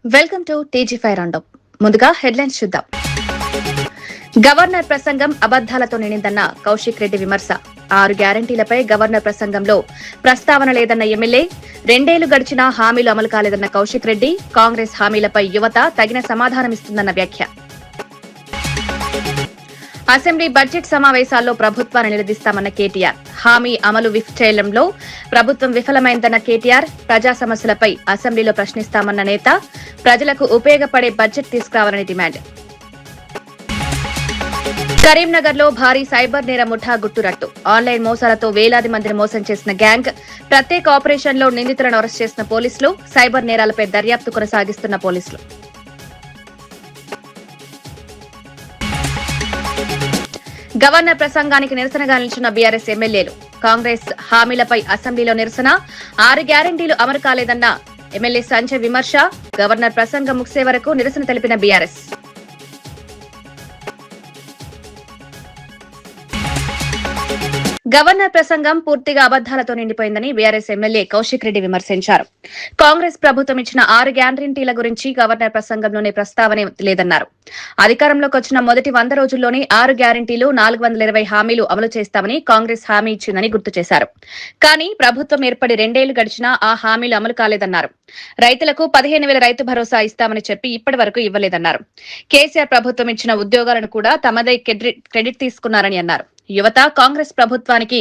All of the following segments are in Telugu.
Welcome to TG five roundup. ముందుగా హెడ్లైన్స్ చూద్దాం. గవర్నర్ ప్రసంగం అబద్దాలతో నిండిందన్న కౌశిక్ రెడ్డి విమర్శ. 6 గ్యారంటీలపై గవర్నర్ ప్రసంగంలో ప్రస్తావన లేదన్న ఎమ్మెల్యే. 2 ఏళ్లు గడిచినా హామీలు అమలు కాలేదన్న కౌశిక్ రెడ్డి. కాంగ్రెస్ హామీలపై యువత తగిన సమాధానమిస్తుందన్న వ్యాఖ్య. అసెంబ్లీ బడ్జెట్ సమావేశాల్లో ప్రభుత్వాన్ని నిలదీస్తామన్న కేటీఆర్. హామీ అమలు చేయడంలో ప్రభుత్వం విఫలమైందన్న కేటీఆర్. ప్రజా సమస్యలపై అసెంబ్లీలో ప్రశ్నిస్తామన్న నేత. ప్రజలకు ఉపయోగపడే బడ్జెట్ తీసుకురావాలని డిమాండ్. కరీంనగర్ లో భారీ సైబర్ నేర ముఠా గుట్టురట్టు. ఆన్లైన్ మోసాలతో వేలాది మందిని మోసం చేసిన గ్యాంగ్. ప్రత్యేక ఆపరేషన్లో నిందితులను అరెస్ట్ చేసిన పోలీసులు. సైబర్ నేరాలపై దర్యాప్తు కొనసాగిస్తున్న పోలీసులు. గవర్నర్ ప్రసంగానికి నిరసనగా నిలిచిన బీఆర్ఎస్ ఎమ్మెల్యేలు. కాంగ్రెస్ హామీలపై అసెంబ్లీలో నిరసన. 6 గ్యారంటీలు అమలు కాలేదన్న ఎమ్మెల్యే సంజయ్ విమర్శ. గవర్నర్ ప్రసంగం ముగిసే వరకు నిరసన తెలిపిన బీఆర్ఎస్. గవర్నర్ ప్రసంగం పూర్తిగా అబద్దాలతో నిండిపోయిందని బీఆర్ఎస్ ఎమ్మెల్యే కౌశిక్ రెడ్డి విమర్శించారు. కాంగ్రెస్ ప్రభుత్వం ఇచ్చిన 6 గ్యారంటీల గురించి గవర్నర్ ప్రసంగంలోనే ప్రస్తావనే లేదన్నారు. అధికారంలోకి వచ్చిన మొదటి 100 రోజుల్లోనే 6 గ్యారంటీలు 420 హామీలు అమలు చేస్తామని కాంగ్రెస్ హామీ ఇచ్చిందని గుర్తు చేశారు. కానీ ప్రభుత్వం ఏర్పడి 2 ఏళ్లు గడిచినా ఆ హామీలు అమలు కాలేదన్నారు. రైతులకు 15,000 రైతు భరోసా ఇస్తామని చెప్పి ఇప్పటి వరకు ఇవ్వలేదన్నారు. కేసీఆర్ ప్రభుత్వం ఇచ్చిన ఉద్యోగాలను కూడా తమదే క్రెడిట్ తీసుకున్నారని అన్నారు. యువత కాంగ్రెస్ ప్రభుత్వానికి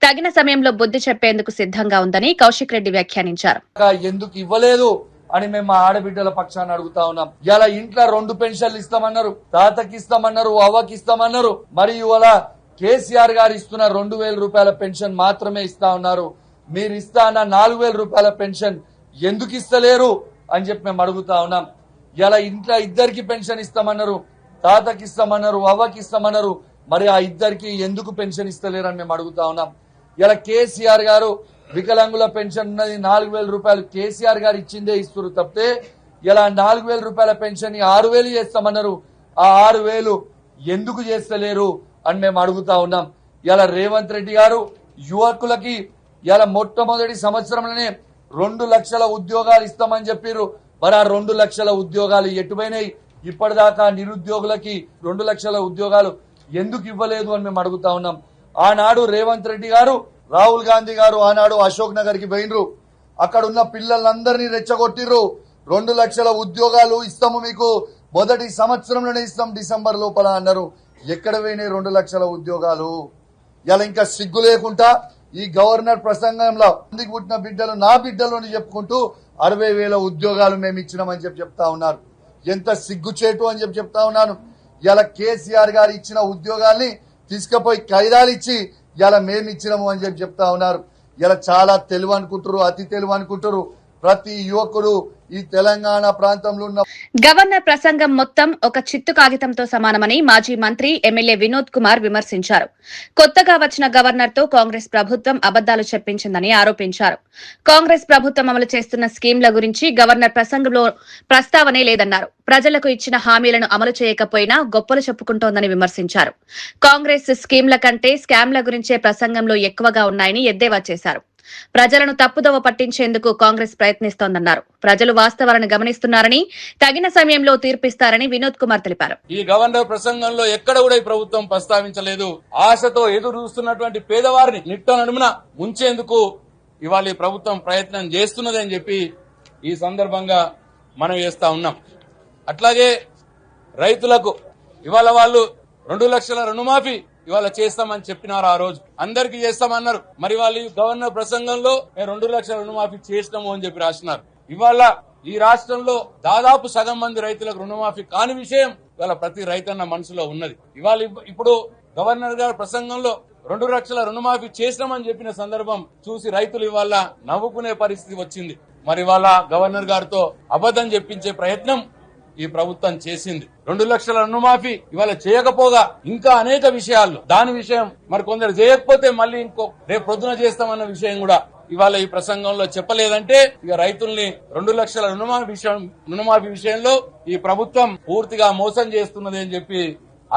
తగిన సమయంలో బుద్ధి చెప్పేందుకు సిద్ధంగా ఉందని కౌశిక్ రెడ్డి వ్యాఖ్యానించారు. ఎందుకు ఇవ్వలేదు అని మేము మా ఆడబిడ్డల పక్షాన్ని అడుగుతా ఉన్నాం. ఇలా ఇంట్లో 2 పెన్షన్లు ఇస్తామన్నారు, తాతకి ఇస్తామన్నారు, అవ్వకి ఇస్తామన్నారు. మరి ఇవాళ కేసీఆర్ గారు ఇస్తున్న 2,000 రూపాయల పెన్షన్ మాత్రమే ఇస్తా ఉన్నారు. మీరు ఇస్తా అన్న 4,000 రూపాయల పెన్షన్ ఎందుకు ఇస్తలేరు అని చెప్పి మేము అడుగుతా ఉన్నాం. ఇలా ఇంట్లో ఇద్దరికి పెన్షన్ ఇస్తామన్నారు, తాతకి ఇస్తామన్నారు, అవ్వకి ఇస్తామన్నారు. మరి ఆ ఇద్దరికి ఎందుకు పెన్షన్ ఇస్తలేరని మేము అడుగుతా ఉన్నాం. ఇలా కేసీఆర్ గారు వికలాంగుల పెన్షన్ ఉన్నది 4,000 రూపాయలు కేసీఆర్ గారు ఇచ్చిందే ఇస్తారు తప్పితే ఇలా 4,000 రూపాయల పెన్షన్ 6,000 చేస్తామన్నారు. ఆ 6,000 ఎందుకు చేస్తలేరు అని మేము అడుగుతా ఉన్నాం. ఇలా రేవంత్ రెడ్డి గారు యువకులకి ఇలా మొట్టమొదటి సంవత్సరంలోనే 2 లక్షల ఉద్యోగాలు ఇస్తామని చెప్పారు. మరి ఆ 2 లక్షల ఉద్యోగాలు ఎటుపోయినాయి? ఇప్పటిదాకా నిరుద్యోగులకి 2 లక్షల ఉద్యోగాలు ఎందుకు ఇవ్వలేదు అని మేము అడుగుతా ఉన్నాం. ఆనాడు రేవంత్ రెడ్డి గారు, రాహుల్ గాంధీ గారు ఆనాడు అశోక్ నగర్ కి పోయినరు. అక్కడ ఉన్న పిల్లలందరినీ రెచ్చగొట్టిర్రు. 2 లక్షల ఉద్యోగాలు ఇస్తాము, మీకు మొదటి సంవత్సరంలోనే ఇస్తాం డిసెంబర్ లోపల అన్నారు. ఎక్కడ పోయినాయి 2 లక్షల ఉద్యోగాలు? ఇలా ఇంకా సిగ్గు లేకుండా ఈ గవర్నర్ ప్రసంగంలో మందికి పుట్టిన బిడ్డలు నా బిడ్డలు అని చెప్పుకుంటూ 60,000 ఉద్యోగాలు మేము ఇచ్చినామని చెప్తా ఉన్నారు. ఎంత సిగ్గుచేటు అని చెప్తా ఉన్నాను. ఇలా కేసీఆర్ గారు ఇచ్చిన ఉద్యోగాల్ని తీసుకుపోయి ఖైదాలు ఇచ్చి ఇలా మేము ఇచ్చినాము అని చెప్తా ఉన్నారు. ఇలా చాలా తెలివి అనుకుంటారు, అతి తెలివి అనుకుంటారు. ప్రతి యువకుడు ఈ తెలంగాణ ప్రాంతంలో ఉన్న గవర్నర్ ప్రసంగం మొత్తం ఒక చిత్తు కాగితంతో సమానమని మాజీ మంత్రి ఎమ్మెల్యే వినోద్ కుమార్ విమర్శించారు. కొత్తగా వచ్చిన గవర్నర్ తో కాంగ్రెస్ ప్రభుత్వం అబద్దాలు చెప్పించిందని ఆరోపించారు. కాంగ్రెస్ ప్రభుత్వం అమలు చేస్తున్న స్కీంల గురించి గవర్నర్ ప్రసంగంలో ప్రస్తావనే లేదన్నారు. ప్రజలకు ఇచ్చిన హామీలను అమలు చేయకపోయినా గొప్పలు చెప్పుకుంటోందని విమర్శించారు. కాంగ్రెస్ స్కీంల కంటే స్కామ్ల గురించే ప్రసంగంలో ఎక్కువగా ఉన్నాయని ఎద్దేవా చేశారు. ప్రజలను తప్పుదోవ పట్టించేందుకు కాంగ్రెస్ ప్రయత్నిస్తోందన్నారు. ప్రజలు వాస్తవాలను గమనిస్తున్నారని, తగిన సమయంలో తీర్పిస్తారని వినోద్ కుమార్ తెలిపారు. ఈ గవర్నర్ ప్రసంగంలో ఎక్కడ కూడా ఈ ప్రభుత్వం ప్రస్తావించలేదు. ఆశతో ఎదురు చూస్తున్నటువంటి పేదవారిని నిట్ట నడుమున ముంచేందుకు ఇవాళ ఈ ప్రభుత్వం ప్రయత్నం చేస్తున్నదని చెప్పి ఈ సందర్భంగా మనం చేస్తా ఉన్నాం. అట్లాగే రైతులకు ఇవాళ వాళ్ళు 2 లక్షల రుణమాఫీ ఇవాళ చేస్తామని చెప్పినారు. ఆ రోజు అందరికీ చేస్తామన్నారు. మరి వాళ్ళు గవర్నర్ ప్రసంగంలో 2 లక్షల రుణమాఫీ చేసినాము అని చెప్పి రాసినారు. ఇవాళ ఈ రాష్ట్రంలో దాదాపు సగం మంది రైతులకు రుణమాఫీ కాని విషయం ఇవాళ ప్రతి రైతన్న మనసులో ఉన్నది. ఇవాళ ఇప్పుడు గవర్నర్ గారి ప్రసంగంలో 2 లక్షల రుణమాఫీ చేసినామని చెప్పిన సందర్భం చూసి రైతులు ఇవాళ నవ్వుకునే పరిస్థితి వచ్చింది. మరి ఇవాళ గవర్నర్ గారితో అబద్ధం చెప్పించే ప్రయత్నం ఈ ప్రభుత్వం చేసింది. 2 లక్షల రుణమాఫీ ఇవాళ చేయకపోగా ఇంకా అనేక విషయాల్లో దాని విషయం మరి కొందరు చేయకపోతే మళ్ళీ రేపు పొద్దున చేస్తామన్న విషయం కూడా ఇవాళ ఈ ప్రసంగంలో చెప్పలేదంటే ఇక రైతుల్ని 2 లక్షల రుణమాఫీ విషయంలో ఈ ప్రభుత్వం పూర్తిగా మోసం చేస్తున్నది అని చెప్పి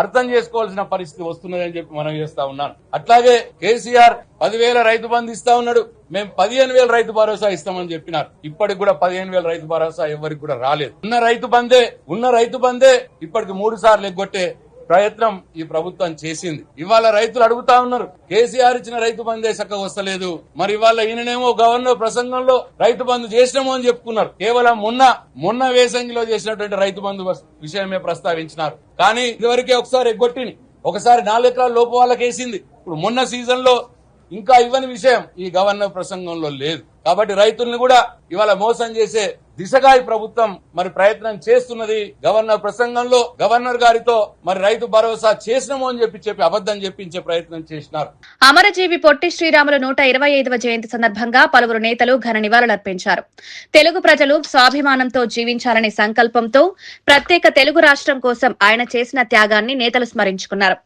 అర్థం చేసుకోవాల్సిన పరిస్థితి వస్తున్నదని చెప్పి మనం చేస్తా ఉన్నాను. అట్లాగే కేసీఆర్ 10,000 రైతు బంధు ఇస్తా ఉన్నాడు. మేము 15,000 రైతు భరోసా ఇస్తామని చెప్పినారు. ఇప్పటికి కూడా 15,000 రైతు భరోసా ఎవరికి కూడా రాలేదు. ఉన్న రైతు బందే ఇప్పటికి 3 సార్లు ఎగ్గొట్టే ప్రయత్నం ఈ ప్రభుత్వం చేసింది. ఇవాళ రైతులు అడుగుతా ఉన్నారు, కేసీఆర్ ఇచ్చిన రైతు బంధే చక్కగా వస్తలేదు. మరి ఇవాళ ఈయననేమో గవర్నర్ ప్రసంగంలో రైతు బంధు చేసినామో అని చెప్పుకున్నారు. కేవలం మొన్న వేసంగిలో చేసినటువంటి రైతు బంధు విషయమే ప్రస్తావించినారు. కానీ ఇదివరకే ఒకసారి ఎగ్గొట్టిని, ఒకసారి 4 ఎకరాల లోపు వాళ్ళకి వేసింది. ఇప్పుడు మొన్న సీజన్ లో ఇంకా ఇవ్వని విషయం ఈ గవర్నర్ ప్రసంగంలో లేదు. కాబట్టి రైతుల్ని కూడా ఇవాళ మోసం చేసే దిశగా ఈ ప్రభుత్వం మరి ప్రయత్నం చేస్తున్నది. గవర్నర్ ప్రసంగంలో గవర్నర్ గారితో మరి రైతు భరోసా చేసినామో అని చెప్పి అబద్దం చెప్పించే ప్రయత్నం చేసినారు. అమరజీవి పొట్టి శ్రీరాములు 125వ జయంతి సందర్భంగా పలువురు నేతలు ఘన నివాళులర్పించారు. తెలుగు ప్రజలు స్వాభిమానంతో జీవించాలనే సంకల్పంతో ప్రత్యేక తెలుగు రాష్ట్రం కోసం ఆయన చేసిన త్యాగాన్ని నేతలు స్మరించుకున్నారు.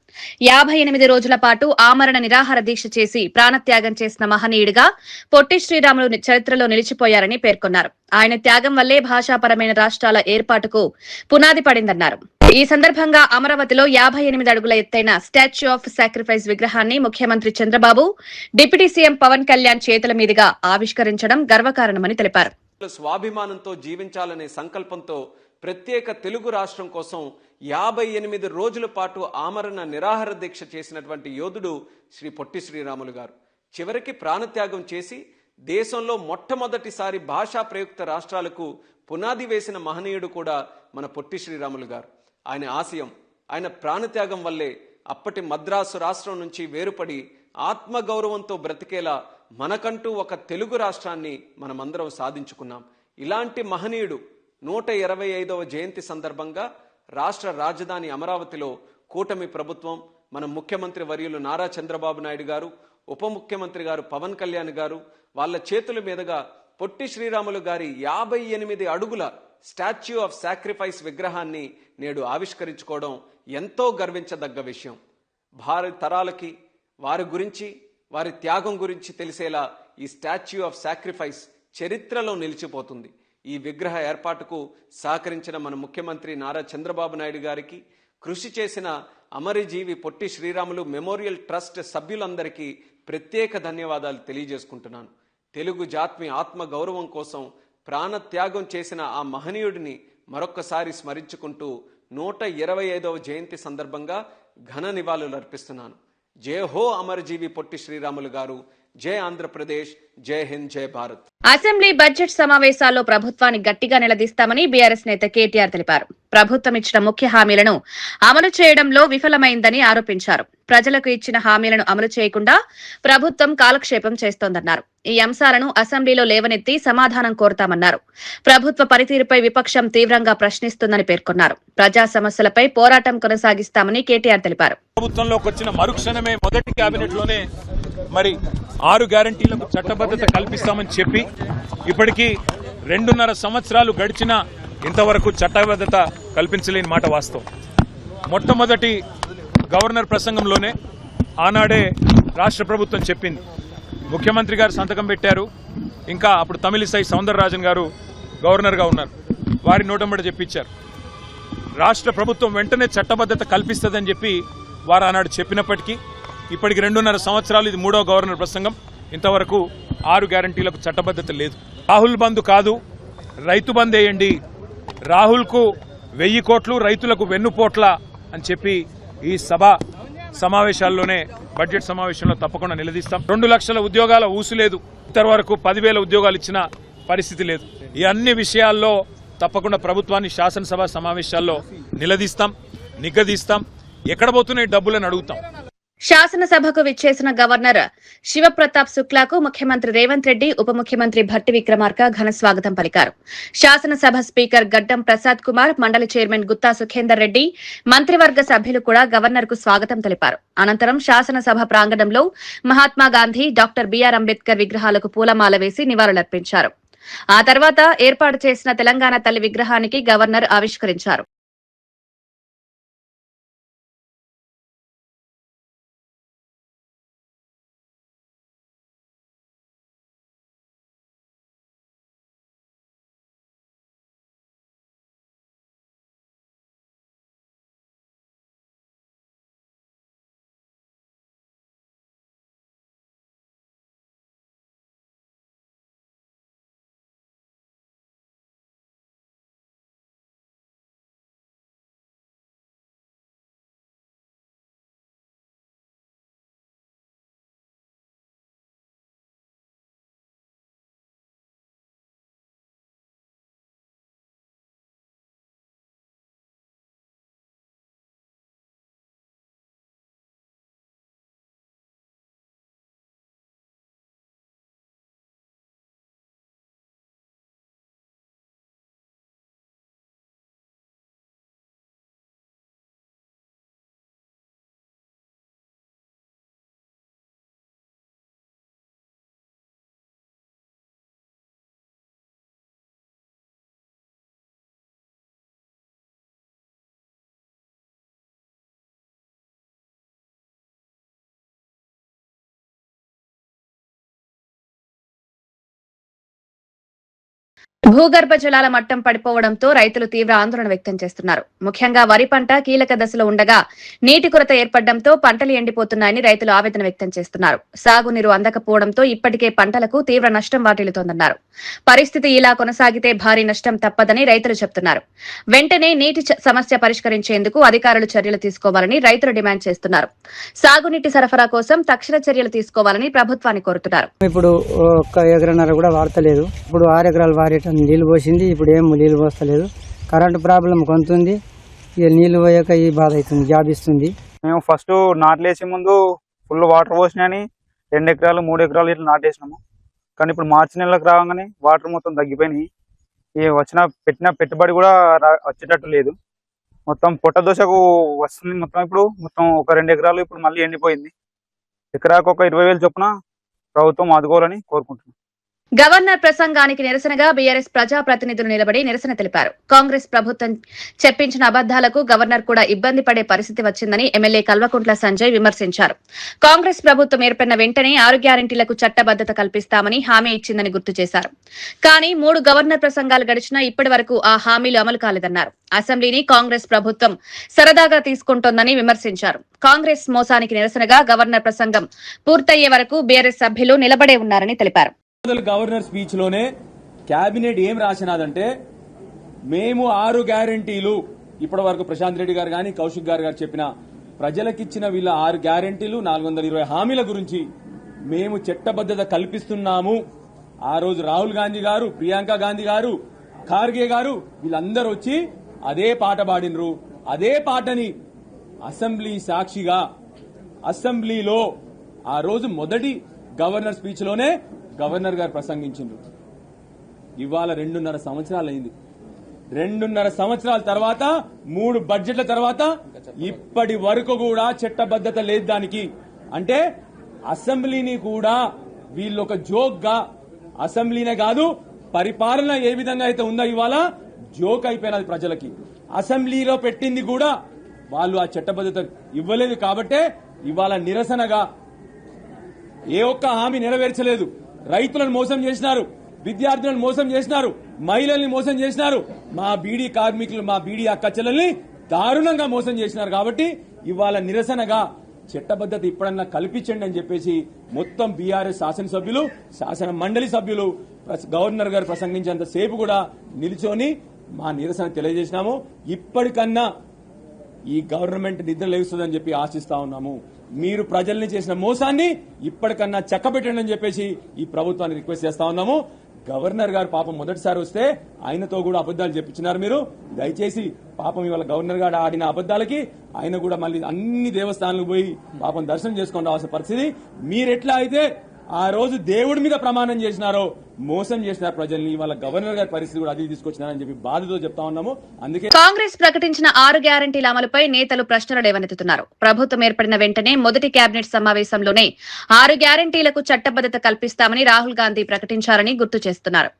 58 రోజుల పాటు ఆమరణ నిరాహార దీక్ష చేసి ప్రాణత్యాగం చేసిన మహనీయుడిగా పొట్టి శ్రీరాములు చరిత్రలో నిలిచిపోయారని పేర్కొన్నారు. ఆయన త్యాగం వల్లే భాషాపరమైన రాష్ట్రాల ఏర్పాటుకు పునాది పడిందన్నారు. ఈ సందర్భంగా అమరావతిలో 58 అడుగుల ఎత్తైన స్టాచ్యూ ఆఫ్ సాక్రిఫైస్ విగ్రహాన్ని ముఖ్యమంత్రి చంద్రబాబు, డిప్యూటీ సీఎం పవన్ కళ్యాణ్ చేతుల మీదుగా ఆవిష్కరించడం గర్వకారణమని తెలిపారు. స్వాభిమానంతో జీవించాలనే సంకల్పంతో ప్రత్యేక తెలుగు రాష్ట్రం కోసం 58 రోజుల పాటు ఆమరణ నిరాహార దీక్ష చేసినటువంటి యోధుడు శ్రీ పొట్టి శ్రీరాములు గారు. చివరికి ప్రాణత్యాగం చేసి దేశంలో మొట్టమొదటిసారి భాషా ప్రయుక్త రాష్ట్రాలకు పునాది వేసిన మహనీయుడు కూడా మన పొట్టి శ్రీరాములు గారు. ఆయన ఆశయం, ఆయన ప్రాణత్యాగం వల్లే అప్పటి మద్రాసు రాష్ట్రం నుంచి వేరుపడి ఆత్మగౌరవంతో బ్రతికేలా మనకంటూ ఒక తెలుగు రాష్ట్రాన్ని మనమందరం సాధించుకున్నాం. ఇలాంటి మహనీయుడు 125వ జయంతి సందర్భంగా రాష్ట్ర రాజధాని అమరావతిలో కూటమి ప్రభుత్వం, మన ముఖ్యమంత్రి వర్యులు నారా చంద్రబాబు నాయుడు గారు, ఉప ముఖ్యమంత్రి గారు పవన్ కళ్యాణ్ గారు వాళ్ళ చేతుల మీదుగా పొట్టి శ్రీరాములు గారి 58 అడుగుల స్టాచ్యూ ఆఫ్ సాక్రిఫైస్ విగ్రహాన్ని నేడు ఆవిష్కరించుకోవడం ఎంతో గర్వించదగ్గ విషయం. భారత తరాలకి వారి గురించి, వారి త్యాగం గురించి తెలిసేలా ఈ స్టాచ్యూ ఆఫ్ సాక్రిఫైస్ చరిత్రలో నిలిచిపోతుంది. ఈ విగ్రహ ఏర్పాటుకు సహకరించిన మన ముఖ్యమంత్రి నారా చంద్రబాబు నాయుడు గారికి, కృషి చేసిన అమరజీవి పొట్టి శ్రీరాములు మెమోరియల్ ట్రస్ట్ సభ్యులందరికీ ప్రత్యేక ధన్యవాదాలు తెలియజేసుకుంటున్నాను. తెలుగు జాతి ఆత్మ గౌరవం కోసం ప్రాణత్యాగం చేసిన ఆ మహనీయుడిని మరొక్కసారి స్మరించుకుంటూ 125వ జయంతి సందర్భంగా ఘన నివాళులు అర్పిస్తున్నాను. జై హో అమరజీవి పొట్టి శ్రీరాములు గారు, జై ఆంధ్రప్రదేశ్, జై హింద్, జై భారత్. అసెంబ్లీ బడ్జెట్ సమావేశాల్లో ప్రభుత్వాన్ని గట్టిగా నిలదీస్తామని బీఆర్ఎస్ నేత కేటీఆర్ తెలిపారు. ప్రభుత్వం ఇచ్చిన ముఖ్య హామీలను అమలు చేయడంలో విఫలమైందని ఆరోపించారు. ప్రజలకు ఇచ్చిన హామీలను అమలు చేయకుండా ప్రభుత్వం కాలక్షేపం చేస్తోందన్నారు. ఈ అంశాలను అసెంబ్లీలో లేవనెత్తి సమాధానం కోరతామన్నారు. ప్రభుత్వ పనితీరుపై విపక్షం తీవ్రంగా ప్రశ్నిస్తుందని పేర్కొన్నారు. ప్రజా సమస్యలపై పోరాటం కొనసాగిస్తామని కేటీఆర్ తెలిపారు. ప్రభుత్వంలోకి వచ్చిన మరుక్షణమే మొదటి కేబినెట్ లోనే మరి 6 గ్యారంటీలకు చట్టబద్దత కల్పిస్తామని చెప్పి ఇప్పటికీ 2.5 సంవత్సరాలు గడిచినా ఇంతవరకు చట్టబద్దత కల్పించలేని మాట వాస్తవం. మొట్టమొదటి గవర్నర్ ప్రసంగంలోనే ఆనాడే రాష్ట్ర ప్రభుత్వం చెప్పింది. ముఖ్యమంత్రి గారు సంతకం పెట్టారు. ఇంకా అప్పుడు తమిళిసై సౌందరరాజన్ గారు గవర్నర్గా ఉన్నారు. వారి నోటంబడి చెప్పించారు. రాష్ట్ర ప్రభుత్వం వెంటనే చట్టబద్దత కల్పిస్తుందని చెప్పి వారు ఆనాడు చెప్పినప్పటికీ ఇప్పటికి 2.5 సంవత్సరాలు, ఇది 3వ గవర్నర్ ప్రసంగం, ఇంతవరకు 6 గ్యారంటీలకు చట్టబద్దత లేదు. రాహుల్ బంధు కాదు, రైతు బంద్ వేయండి, రాహుల్కు 1000 కోట్లు, రైతులకు వెన్నుపోట్ల అని చెప్పి ఈ సమావేశాల్లోనే బడ్జెట్ సమావేశంలో తప్పకుండా నిలదీస్తాం. 2 లక్షల ఉద్యోగాల ఊసు లేదు, ఇంతవరకు 10,000 ఉద్యోగాలు ఇచ్చిన పరిస్థితి లేదు. ఈ అన్ని విషయాల్లో తప్పకుండా ప్రభుత్వాన్ని శాసనసభ సమావేశాల్లో నిగదీస్తాం. ఎక్కడ పోతున్నాయి డబ్బులని అడుగుతాం. శాసనసభకు విచ్చేసిన గవర్నర్ శివప్రతాప్ శుక్లాకు ముఖ్యమంత్రి రేవంత్ రెడ్డి, ఉప ముఖ్యమంత్రి భట్టి విక్రమార్క ఘన స్వాగతం పలికారు. శాసనసభ స్పీకర్ గడ్డం ప్రసాద్ కుమార్, మండలి చైర్మన్ గుత్తా సుఖేందర్ రెడ్డి, మంత్రివర్గ సభ్యులు కూడా గవర్నర్ కు స్వాగతం తెలిపారు. అనంతరం శాసనసభ ప్రాంగణంలో మహాత్మాగాంధీ, డాక్టర్ బీఆర్ అంబేద్కర్ విగ్రహాలకు పూలమాల వేసి నివాళులర్పించారు. ఆ తర్వాత ఏర్పాటు చేసిన తెలంగాణ తల్లి విగ్రహానికి గవర్నర్ ఆవిష్కరించారు. భూగర్భ జలాల మట్టం పడిపోవడంతో రైతులు తీవ్ర ఆందోళన వ్యక్తం చేస్తున్నారు. ముఖ్యంగా వరి పంట కీలక దశలో ఉండగా నీటి కొరత ఏర్పడడంతో పంటలు ఎండిపోతున్నాయని రైతులు ఆవేదన వ్యక్తం చేస్తున్నారు. సాగునీరు అందకపోవడంతో ఇప్పటికే పంటలకు తీవ్ర నష్టం వాటిల్లుతోందన్నారు. పరిస్థితి ఇలా కొనసాగితే భారీ నష్టం తప్పదని రైతులు చెబుతున్నారు. వెంటనే నీటి సమస్య పరిష్కరించేందుకు అధికారులు చర్యలు తీసుకోవాలని రైతులు డిమాండ్ చేస్తున్నారు. సాగునీటి సరఫరా కోసం తక్షణ చర్యలు తీసుకోవాలని ప్రభుత్వాన్ని కోరుతున్నారు. ఇప్పుడు ఒక ఎకరన్నర కూడా వాడతలేదు. ఇప్పుడు 6 ఎకరాలు వాడేట నీళ్లు పోసింది, ఇప్పుడు ఏం నీళ్లు పోస్తలేదు. కరెంటు ప్రాబ్లం కొంత ఉంది. ఇక నీళ్లు పోయాక ఈ బాధ అవుతుంది, జాబ్ ఇస్తుంది. మేము ఫస్ట్ నాట్లేసే ముందు ఫుల్ వాటర్ పోసినాయని 2 ఎకరాలు 3 ఎకరాలు ఇట్లా నాటేసినాము. కానీ ఇప్పుడు మార్చి నెలకు రాగానే వాటర్ మొత్తం తగ్గిపోయినాయి. పెట్టిన పెట్టుబడి కూడా వచ్చేటట్టు లేదు. మొత్తం పొట్ట దోశకు వస్తుంది. ఇప్పుడు ఒక 2 ఎకరాలు ఇప్పుడు మళ్ళీ ఎండిపోయింది. ఎకరాకు ఒక 20,000 చొప్పున ప్రభుత్వం ఆదుకోవాలని కోరుకుంటున్నాం. గవర్నర్ ప్రసంగానికి నిరసనగా బీఆర్ఎస్ ప్రజాప్రతినిధులు నిలబడి నిరసన తెలిపారు. కాంగ్రెస్ ప్రభుత్వం చెప్పించిన అబద్దాలకు గవర్నర్ కూడా ఇబ్బంది పడే పరిస్థితి వచ్చిందని ఎమ్మెల్యే కల్వకుంట్ల సంజయ్ విమర్శించారు. కాంగ్రెస్ ప్రభుత్వం ఏర్పడిన వెంటనే 6 గ్యారెంటీలకు చట్టబద్దత కల్పిస్తామని హామీ ఇచ్చిందని గుర్తు చేశారు. కానీ 3 గవర్నర్ ప్రసంగాలు గడిచినా ఇప్పటి వరకు ఆ హామీలు అమలు కాలేదన్నారు. అసెంబ్లీని కాంగ్రెస్ ప్రభుత్వం సరదాగా తీసుకుంటోందని విమర్శించారు. కాంగ్రెస్ మోసానికి నిరసనగా గవర్నర్ ప్రసంగం పూర్తయ్యే వరకు బీఆర్ఎస్ సభ్యులు నిలబడే ఉన్నారని తెలిపారు. గవర్నర్ స్పీచ్ లోనే కేబినెట్ ఏం రాసినదంటే, మేము 6 గ్యారెంటీలు ఇప్పటి వరకు ప్రశాంత్ రెడ్డి గారు గాని కౌశిక్ గారు చెప్పిన ప్రజలకిచ్చిన వీళ్ళ 6 గ్యారెంటీలు 420 హామీల గురించి మేము చట్టబద్దత కల్పిస్తున్నాము. ఆ రోజు రాహుల్ గాంధీ గారు, ప్రియాంక గాంధీ గారు, ఖార్గే గారు వీళ్ళందరూ వచ్చి అదే పాట పాడినరు. అదే పాటని అసెంబ్లీ సాక్షిగా అసెంబ్లీలో ఆ రోజు మొదటి గవర్నర్ స్పీచ్ లోనే గవర్నర్ గారు ప్రసంగించారు. ఇవాళ 2.5 సంవత్సరాలు అయింది. 2.5 సంవత్సరాల తర్వాత 3 బడ్జెట్ల తర్వాత ఇప్పటి వరకు కూడా చట్టబద్దత లేదు దానికి. అంటే అసెంబ్లీని కూడా వీళ్ళు ఒక జోక్ గా, అసెంబ్లీనే కాదు పరిపాలన ఏ విధంగా అయితే ఉందో ఇవాళ జోక్ అయిపోయినది ప్రజలకి. అసెంబ్లీలో పెట్టింది కూడా వాళ్ళు ఆ చట్టబద్దత ఇవ్వలేదు. కాబట్టే ఇవాళ నిరసనగా ఏ ఒక్క హామీ నెరవేర్చలేదు. రైతులను మోసం చేసినారు, విద్యార్థులను మోసం చేసినారు, మహిళల్ని మోసం చేసినారు, మా బీడీ కార్మికులు, మా బీడీ అక్క చెల్లెల్ని దారుణంగా మోసం చేసినారు. కాబట్టి ఇవాళ నిరసనగా చట్టబద్దత ఇప్పుడన్నా కల్పించండి అని చెప్పేసి మొత్తం బీఆర్ఎస్ శాసనసభ్యులు, శాసన మండలి సభ్యులు గవర్నర్ గారు ప్రసంగించేంత సేపు కూడా నిల్చొని మా నిరసన తెలియజేసినాము. ఇప్పటికన్నా ఈ గవర్నమెంట్ నిద్ర లేస్తుందని చెప్పి ఆశిస్తా ఉన్నాము. మీరు ప్రజల్ని చేసిన మోసాన్ని ఇప్పటికన్నా చక్కబెట్టండి అని చెప్పేసి ఈ ప్రభుత్వాన్ని రిక్వెస్ట్ చేస్తా ఉన్నాము. గవర్నర్ గారు పాపం మొదటిసారి వస్తే ఆయనతో కూడా అబద్దాలు చెప్పించినారు మీరు. దయచేసి పాపం ఇవాళ గవర్నర్ గారు ఆడిన అబద్దాలకి ఆయన కూడా మళ్ళీ అన్ని దేవస్థానాలకు పోయి పాపం దర్శనం చేసుకొని రావాల్సిన పరిస్థితి. మీరెట్లా అయితే ఆ రోజు దేవుడి మీద ప్రమాణం చేసినారో మోసం చేసినారు ప్రజల్ని, ఇవాళ గవర్నర్ గారి పరిస్థితి కూడా అది తీసుకొచ్చినారని చెప్పి బాధతో చెప్తా ఉన్నాము. అందుకే కాంగ్రెస్ ప్రకటించిన 6 గ్యారెంటీల అమలుపై నేతలు ప్రశ్నలు లేవనెత్తుతున్నారు. ప్రభుత్వం ఏర్పడిన వెంటనే మొదటి కేబినెట్ సమావేశంలోనే 6 గ్యారెంటీలకు చట్టబద్దత కల్పిస్తామని రాహుల్ గాంధీ ప్రకటించారని గుర్తు చేస్తున్నారు.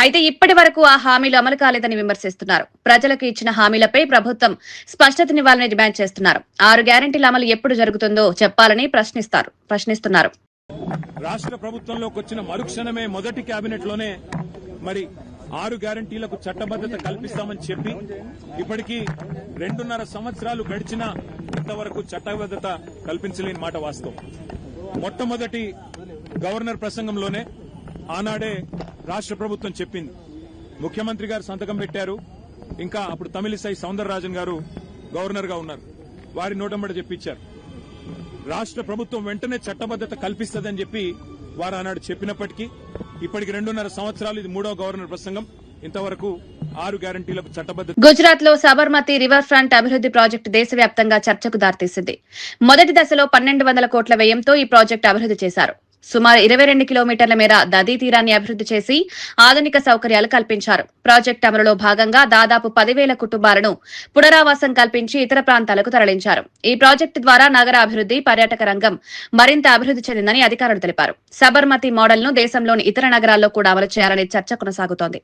అయితే ఇప్పటి వరకు ఆ హామీలు అమలు కాలేదని విమర్శిస్తున్నారు. ప్రజలకు ఇచ్చిన హామీలపై ప్రభుత్వం స్పష్టతనివ్వాలని డిమాండ్ చేస్తున్నారు. 6 గ్యారెంటీల అమలు ఎప్పుడు జరుగుతుందో చెప్పాలని ప్రశ్నిస్తున్నారు. రాష్ట్ర ప్రభుత్వంలోకి వచ్చిన మరుక్షణమే మొదటి కేబినెట్ లోనే 6 గ్యారెంటీలకు చట్టబద్దత కల్పిస్తామని చెప్పి ఇప్పటికీ 2.5 సంవత్సరాలు గడిచినా ఇంతవరకు చట్టబద్దత కల్పించలేని మాట వాస్తవం. మొట్టమొదటి గవర్నర్ ప్రసంగంలోనే ఆనాడే రాష్ట్ర ప్రభుత్వం చెప్పింది. ముఖ్యమంత్రి గారు సంతకం పెట్టారు. ఇంకా అప్పుడు తమిళిసై సౌందరరాజన్ గారు గవర్నర్ గా ఉన్నారు. వారి నోటంబడి చెప్పించారు. రాష్ట్ర ప్రభుత్వం వెంటనే చట్టబద్దత కల్పిస్తుందని చెప్పి వారు ఆనాడు చెప్పినప్పటికీ ఇప్పటికి 2.5 సంవత్సరాలు ఇది 3వ గవర్నర్ ప్రసంగం. ఇంతవరకు 6 గ్యారెంటీలకు చట్టబద్దత. గుజరాత్ లో సబర్మతి రివర్ ఫ్రంట్ అభివృద్ది ప్రాజెక్టు దేశవ్యాప్తంగా చర్చకు దారితీసింది. మొదటి దశలో 1200 కోట్ల వ్యయంతో ఈ ప్రాజెక్టు అభివృద్ది చేశారు. సుమారు 22 కిలోమీటర్ల మేర నదీ తీరాన్ని అభివృద్ది చేసి ఆధునిక సౌకర్యాలు కల్పించారు. ప్రాజెక్టు అమలులో భాగంగా దాదాపు 10,000 కుటుంబాలను పునరావాసం కల్పించి ఇతర ప్రాంతాలకు తరలించారు. ఈ ప్రాజెక్టు ద్వారా నగర అభివృద్ది, పర్యాటక రంగం మరింత అభివృద్ది చెందిందని అధికారులు తెలిపారు. సబర్మతి మోడల్ ను దేశంలోని ఇతర నగరాల్లో కూడా అమలు చేయాలనే చర్చ కొనసాగుతోంది.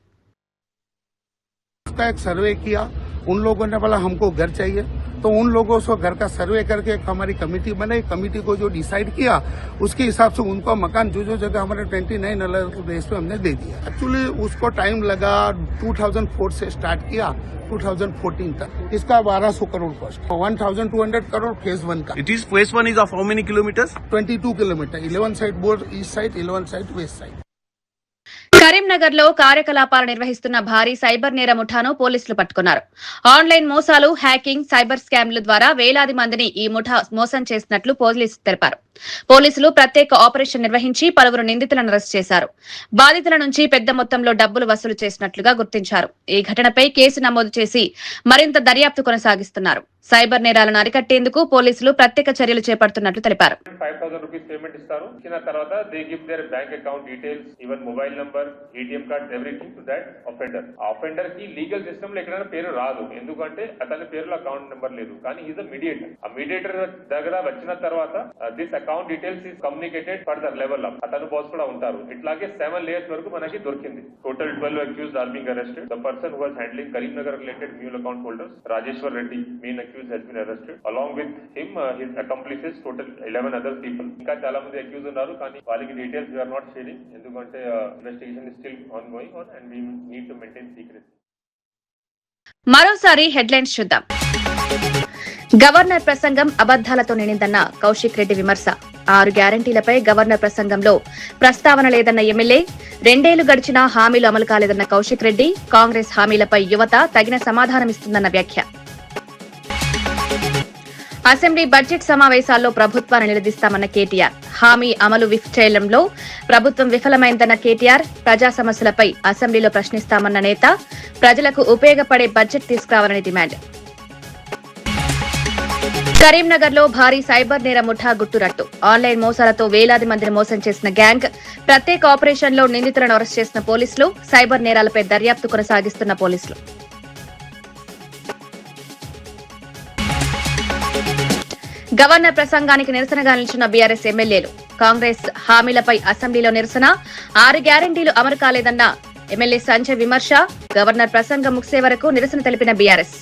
सर्वे किया, उन लोगों ने बोला हमको घर चाहिए, तो उन लोगों को घर का सर्वे करके एक हमारी कमेटी बनाई, कमेटी को जो डिसाइड किया उसके हिसाब से उनको मकान जो जगह हमारे 29 अलग बेस पे हमने दे दिया। एक्चुअली उसको टाइम लगा, 2004 से स्टार्ट किया 2014 तक। इसका 1200 करोड़ कॉस्ट, 1200 करोड़ फेज 1 का। It is phase 1 is of how many kilometers? 22 kilometre, 11 side board east side, 11 side west side. Karimnagar లో కార్యకలాపాలు నిర్వహిస్తున్న భారీ సైబర్ నేర ముఠాను పోలీసులు పట్టుకున్నారు. ఆన్లైన్ మోసాలు, హ్యాకింగ్, సైబర్ స్కామ్ల ద్వారా వేలాది మందిని ఈ ముఠా మోసం చేసినట్లు పోలీసులు తెలిపారు. పోలీసులు ప్రత్యేక ఆపరేషన్ నిర్వహించి పలువురు నిందితులను అరెస్ట్ చేశారు. బాధితుల నుంచి పెద్ద మొత్తంలో డబ్బులు వసూలు చేసినట్లుగా గుర్తించారు. ఈ ఘటనపై కేసు నమోదు చేసి మరింత దర్యాప్తు కొనసాగిస్తున్నారు. సైబర్ నేరాలను అరికట్టేందుకు పోలీసులు ప్రత్యేక చర్యలు చేపడుతున్నట్లు తెలిపారు. 5,000 rupees పేమెంట్ ఇస్తారు. ఇచ్చిన తర్వాత they give there bank account details, even mobile number, ATM card, everything to that offender. ఆ అఫెండర్ కి లీగల్ సిస్టమ్ లో ఎక్కడైనా పేరు రాదు, ఎందుకంటే అతని పేరులో అకౌంట్ నెంబర్ లేదు. కానీ ఈజ్ అ మీడియేటర్. ఆ మీడియేటర్ దగ్గర వచ్చిన తర్వాత this account details is communicated further level up. అతను బాస్ కూడా ఉంటారు. ఇట్లాగే 7 layers వరకు మనకి దొరికింది. Total 12 accused are being arrested. The person who was handling Karimnagar related mule account holders, Rajeshwar Reddy, main accused, has been arrested. Along with him, his accomplices, total 11 other people. ఇంకా చాలా మంది accused ఉన్నారు, కానీ వాళ్ళకి details we are not sharing, ఎందుకంటే investigation is still ongoing and we need to maintain secrecy. మరోసారి హెడ్లైన్స్ చూద్దాం. గవర్నర్ ప్రసంగం అబద్దాలతో నిండిందన్న కౌశిక్ రెడ్డి విమర్శ. 6 గ్యారంటీలపై గవర్నర్ ప్రసంగంలో ప్రస్తావన లేదన్న ఎమ్మెల్యే. 2 ఏళ్లు గడిచినా హామీలు అమలు కాలేదన్న కౌశిక్ రెడ్డి. కాంగ్రెస్ హామీలపై యువత తగిన సమాధానమిస్తుందన్న వ్యాఖ్య. అసెంబ్లీ బడ్జెట్ సమావేశాల్లో ప్రభుత్వాన్ని నిలదీస్తామన్న కేటీఆర్. హామీ అమలు చేయడంలో ప్రభుత్వం విఫలమైందన్న కేటీఆర్. ప్రజా సమస్యలపై అసెంబ్లీలో ప్రశ్నిస్తామన్న నేత. ప్రజలకు ఉపయోగపడే బడ్జెట్ తీసుకురావాలని డిమాండ్. కరీంనగర్ లో భారీ సైబర్ నేర ముఠా గుట్టురట్టు. ఆన్లైన్ మోసాలతో వేలాది మందిని మోసం చేసిన గ్యాంగ్. ప్రత్యేక ఆపరేషన్ లో నిందితులను అరెస్ట్ చేసిన పోలీసులు. సైబర్ నేరాలపై దర్యాప్తు కొనసాగిస్తున్న పోలీసులు. గవర్నర్ ప్రసంగానికి నిరసనగా నిలిచిన బీఆర్ఎస్ ఎమ్మెల్యేలు. కాంగ్రెస్ హామీలపై అసెంబ్లీలో నిరసన. 6 గ్యారంటీలు అమలు కాలేదన్న ఎమ్మెల్యే సంజయ్ విమర్శ. గవర్నర్ ప్రసంగం ముగిసే వరకు నిరసన తెలిపిన బీఆర్ఎస్.